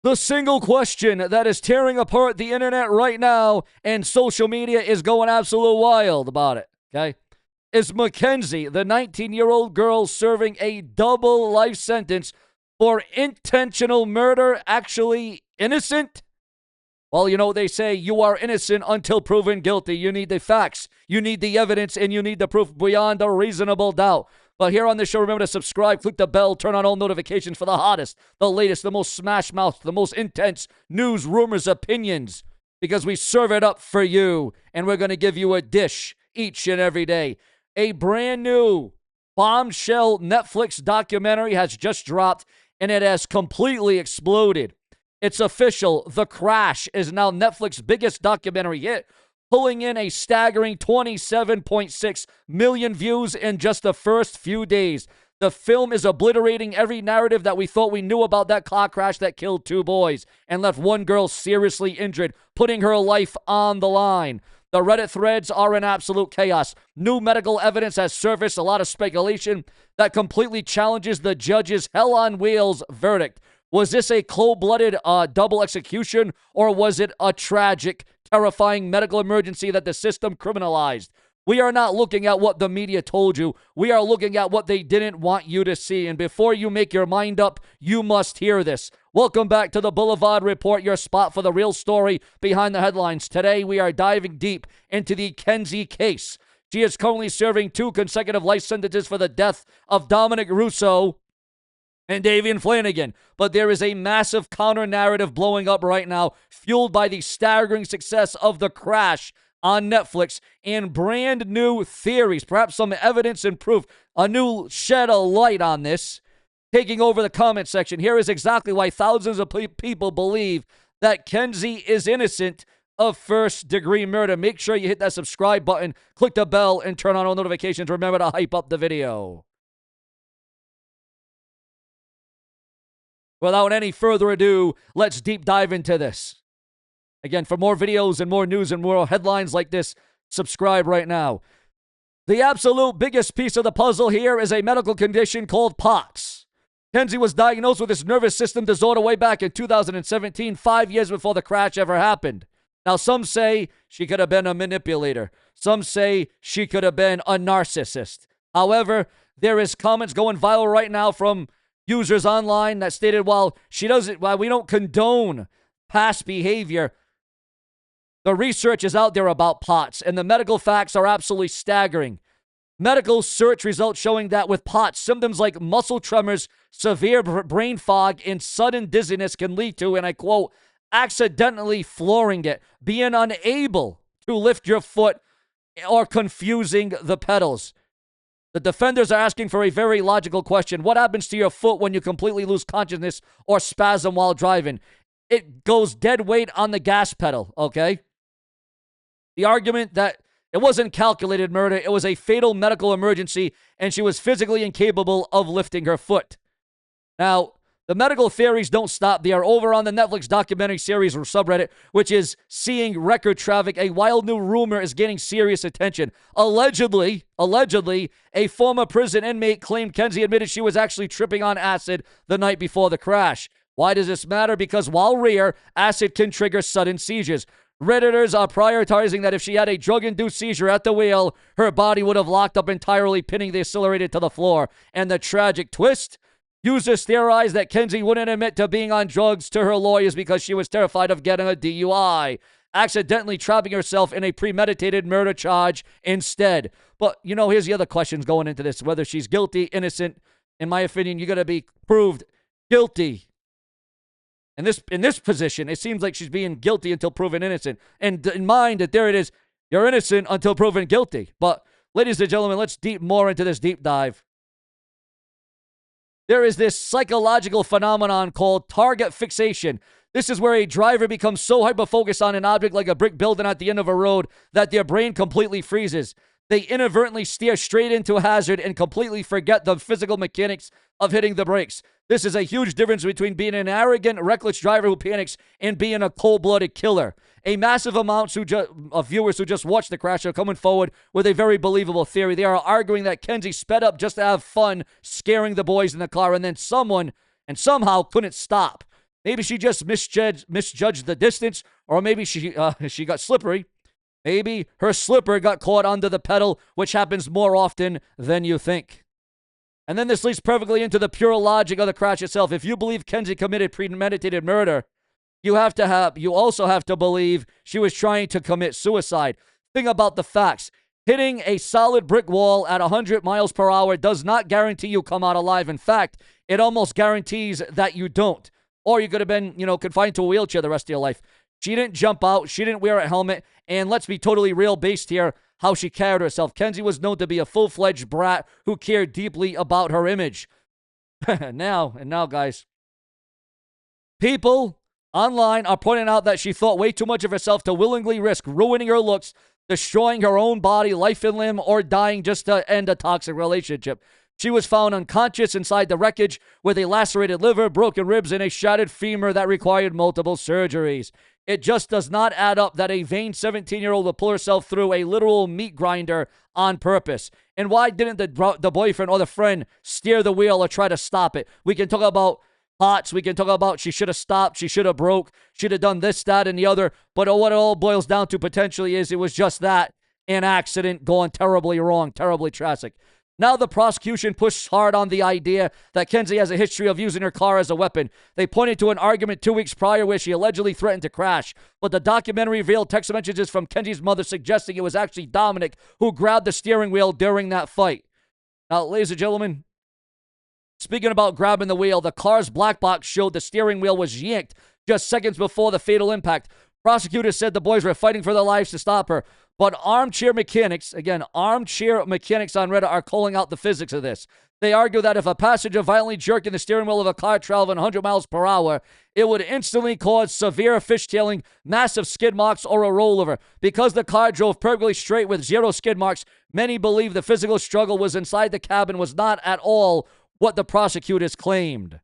The single question that is tearing apart the internet right now, and social media is going absolute wild about it, okay? Is Mackenzie, the 19-year-old girl serving a double life sentence for intentional murder, actually innocent? Well, you know, they say you are innocent until proven guilty. You need the facts, you need the evidence, and you need the proof beyond a reasonable doubt. But here on the show, remember to subscribe, click the bell, turn on all notifications for the hottest, the latest, the most smash-mouth, the most intense news, rumors, opinions, because we serve it up for you, and we're going to give you a dish each and every day. A brand new bombshell Netflix documentary has just dropped, and it has completely exploded. It's official. The Crash is now Netflix's biggest documentary hit, pulling in a staggering 27.6 million views in just the first few days. The film is obliterating every narrative that we thought we knew about that car crash that killed 2 boys and left 1 girl seriously injured, putting her life on the line. The Reddit threads are in absolute chaos. New medical evidence has surfaced, a lot of speculation that completely challenges the judge's hell on wheels verdict. Was this a cold-blooded double execution, or was it a tragic, terrifying medical emergency that the system criminalized? We are not looking at what the media told you. We are looking at what they didn't want you to see. And before you make your mind up, you must hear this. Welcome back to the Boulevard Report, your spot for the real story behind the headlines. Today, we are diving deep into the Kenzie case. She is currently serving 2 consecutive life sentences for the death of Dominic Russo and Davian Flanagan. But there is a massive counter-narrative blowing up right now, fueled by the staggering success of The Crash on Netflix and brand new theories, perhaps some evidence and proof, a new shed of light on this, taking over the comment section. Here is exactly why thousands of people believe that Kenzie is innocent of first-degree murder. Make sure you hit that subscribe button, click the bell, and turn on all notifications. Remember to hype up the video. Without any further ado, let's deep dive into this. Again, for more videos and more news and more headlines like this, subscribe right now. The absolute biggest piece of the puzzle here is a medical condition called POTS. Kenzie was diagnosed with this nervous system disorder way back in 2017, 5 years before the crash ever happened. Now, some say she could have been a manipulator. Some say she could have been a narcissist. However, there is comments going viral right now from users online that stated, while we don't condone past behavior, the research is out there about POTS, and the medical facts are absolutely staggering. Medical search results showing that with POTS, symptoms like muscle tremors, severe brain fog, and sudden dizziness can lead to, and I quote, accidentally flooring it, being unable to lift your foot, or confusing the pedals. The defenders are asking for a very logical question. What happens to your foot when you completely lose consciousness or spasm while driving? It goes dead weight on the gas pedal, okay? The argument that it wasn't calculated murder, it was a fatal medical emergency, and she was physically incapable of lifting her foot. Now, the medical theories don't stop there. Over on the Netflix documentary series or subreddit, which is seeing record traffic, a wild new rumor is gaining serious attention. Allegedly, a former prison inmate claimed Kenzie admitted she was actually tripping on acid the night before the crash. Why does this matter? Because while rare, acid can trigger sudden seizures. Redditors are prioritizing that if she had a drug-induced seizure at the wheel, her body would have locked up entirely, pinning the accelerator to the floor. And the tragic twist? Users theorize that Kenzie wouldn't admit to being on drugs to her lawyers because she was terrified of getting a DUI, accidentally trapping herself in a premeditated murder charge instead. But, you know, here's the other questions going into this. Whether she's guilty, innocent, in my opinion, you're going to be proved guilty. In this position, it seems like she's being guilty until proven innocent. And in mind that there it is, you're innocent until proven guilty. But, ladies and gentlemen, let's deep more into this deep dive. There is this psychological phenomenon called target fixation. This is where a driver becomes so hyper-focused on an object like a brick building at the end of a road that their brain completely freezes. They inadvertently steer straight into a hazard and completely forget the physical mechanics of hitting the brakes. This is a huge difference between being an arrogant, reckless driver who panics and being a cold-blooded killer. A massive amount of viewers who just watched the crash are coming forward with a very believable theory. They are arguing that Kenzie sped up just to have fun scaring the boys in the car, and then someone and somehow couldn't stop. Maybe she just misjudged the distance, or maybe she got slippery. Maybe her slipper got caught under the pedal, which happens more often than you think. And then this leads perfectly into the pure logic of the crash itself. If you believe Kenzie committed premeditated murder, you also have to believe she was trying to commit suicide. Think about the facts. Hitting a solid brick wall at 100 miles per hour does not guarantee you come out alive. In fact, it almost guarantees that you don't. Or you could have been, confined to a wheelchair the rest of your life. She didn't jump out. She didn't wear a helmet. And let's be totally real based here, how she carried herself. Kenzie was known to be a full-fledged brat who cared deeply about her image. Now, guys, people online are pointing out that she thought way too much of herself to willingly risk ruining her looks, destroying her own body, life and limb, or dying just to end a toxic relationship. She was found unconscious inside the wreckage with a lacerated liver, broken ribs, and a shattered femur that required multiple surgeries. It just does not add up that a vain 17-year-old would pull herself through a literal meat grinder on purpose. And why didn't the boyfriend or the friend steer the wheel or try to stop it? We can talk about pots. We can talk about she should have stopped. She should have broke. Should have done this, that, and the other. But what it all boils down to potentially is it was just that, an accident going terribly wrong, terribly tragic. Now the prosecution pushed hard on the idea that Kenzie has a history of using her car as a weapon. They pointed to an argument 2 weeks prior where she allegedly threatened to crash, but the documentary revealed text messages from Kenzie's mother suggesting it was actually Dominic who grabbed the steering wheel during that fight. Now, ladies and gentlemen, speaking about grabbing the wheel, the car's black box showed the steering wheel was yanked just seconds before the fatal impact. Prosecutors said the boys were fighting for their lives to stop her. But armchair mechanics on Reddit are calling out the physics of this. They argue that if a passenger violently jerked in the steering wheel of a car traveling 100 miles per hour, it would instantly cause severe fishtailing, massive skid marks, or a rollover. Because the car drove perfectly straight with zero skid marks, many believe the physical struggle was inside the cabin was not at all what the prosecutors claimed.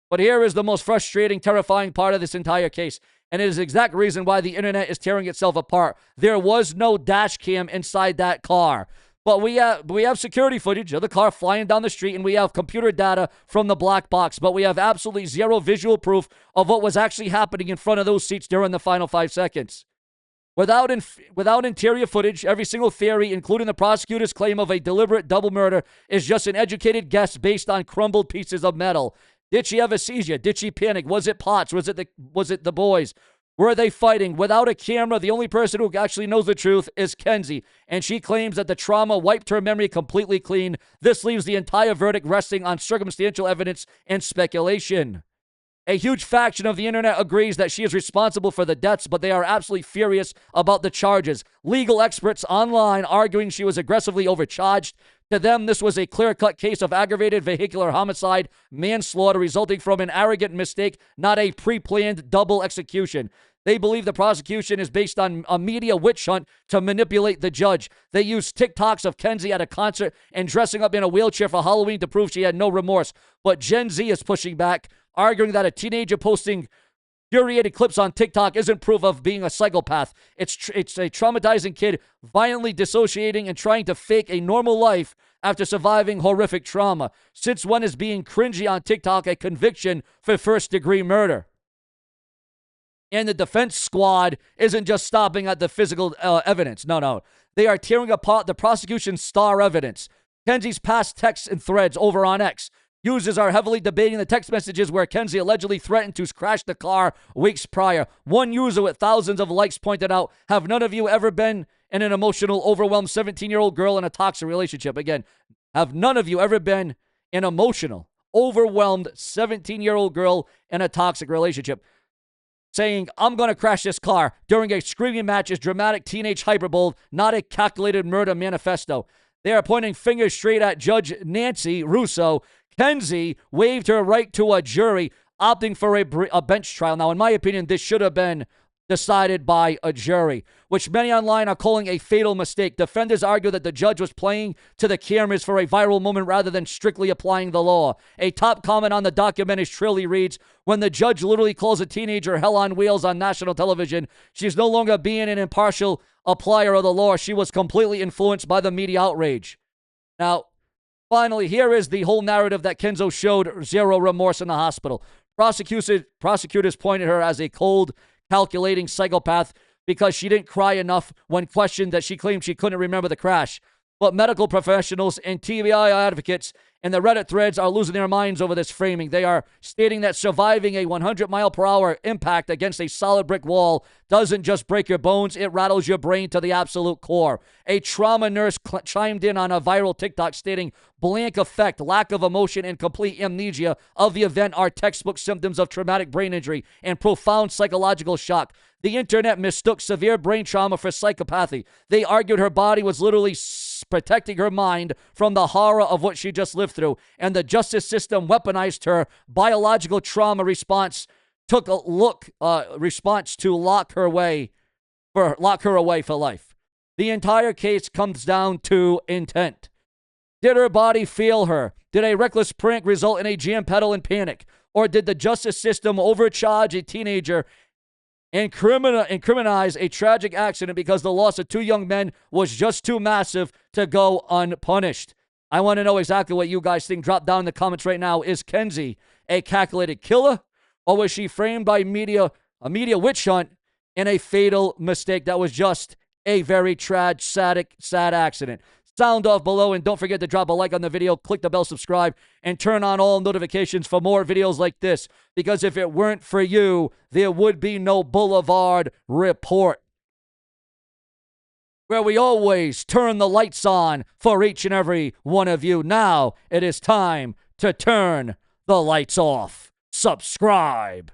But here is the most frustrating, terrifying part of this entire case. And it is the exact reason why the internet is tearing itself apart. There was no dash cam inside that car. But we have security footage of the car flying down the street, and we have computer data from the black box. But we have absolutely zero visual proof of what was actually happening in front of those seats during the final 5 seconds. Without interior footage, every single theory, including the prosecutor's claim of a deliberate double murder, is just an educated guess based on crumbled pieces of metal. Did she have a seizure? Did she panic? Was it Potts? Was it the boys? Were they fighting? Without a camera, the only person who actually knows the truth is Kenzie, and she claims that the trauma wiped her memory completely clean. This leaves the entire verdict resting on circumstantial evidence and speculation. A huge faction of the internet agrees that she is responsible for the deaths, but they are absolutely furious about the charges. Legal experts online arguing she was aggressively overcharged. To them, this was a clear-cut case of aggravated vehicular homicide, manslaughter resulting from an arrogant mistake, not a pre-planned double execution. They believe the prosecution is based on a media witch hunt to manipulate the judge. They used TikToks of Kenzie at a concert and dressing up in a wheelchair for Halloween to prove she had no remorse. But Gen Z is pushing back, arguing that a teenager posting curated clips on TikTok isn't proof of being a psychopath. It's a traumatizing kid violently dissociating and trying to fake a normal life after surviving horrific trauma. Since when is being cringy on TikTok a conviction for first-degree murder? And the defense squad isn't just stopping at the physical evidence. No. They are tearing apart the prosecution's star evidence. Kenzie's past texts and threads over on X. Users are heavily debating the text messages where Kenzie allegedly threatened to crash the car weeks prior. One user with thousands of likes pointed out, have none of you ever been in an emotional, overwhelmed 17-year-old girl in a toxic relationship? Again, have none of you ever been an emotional, overwhelmed 17-year-old girl in a toxic relationship? Saying, I'm going to crash this car during a screaming match is dramatic teenage hyperbole, not a calculated murder manifesto. They are pointing fingers straight at Judge Nancy Russo. Kenzie waived her right to a jury, opting for a bench trial. Now, in my opinion, this should have been decided by a jury, which many online are calling a fatal mistake. Defenders argue that the judge was playing to the cameras for a viral moment rather than strictly applying the law. A top comment on the documentary Shirilla reads, when the judge literally calls a teenager hell on wheels on national television, she's no longer being an impartial applier of the law. She was completely influenced by the media outrage. Now, finally, here is the whole narrative that Kenzo showed zero remorse in the hospital. Prosecutors pointed her as a cold, calculating psychopath because she didn't cry enough when questioned that she claimed she couldn't remember the crash. But medical professionals and TBI advocates in the Reddit threads are losing their minds over this framing. They are stating that surviving a 100-mile-per-hour impact against a solid brick wall doesn't just break your bones, it rattles your brain to the absolute core. A trauma nurse chimed in on a viral TikTok stating, blank effect, lack of emotion, and complete amnesia of the event are textbook symptoms of traumatic brain injury and profound psychological shock. The internet mistook severe brain trauma for psychopathy. They argued her body was literally protecting her mind from the horror of what she just lived through, and the justice system weaponized her biological trauma response to lock her away for life. The entire case comes down to intent. Did her body fail her? Did a reckless prank result in a jam pedal and panic? Or did the justice system overcharge a teenager and criminalize a tragic accident because the loss of two young men was just too massive to go unpunished? I want to know exactly what you guys think. Drop down in the comments right now. Is Kenzie a calculated killer, or was she framed by a media witch hunt in a fatal mistake that was just a very sad accident? Sound off below, and don't forget to drop a like on the video, click the bell, subscribe, and turn on all notifications for more videos like this, because if it weren't for you, there would be no Boulevard Report, where we always turn the lights on for each and every one of you. Now it is time to turn the lights off. Subscribe.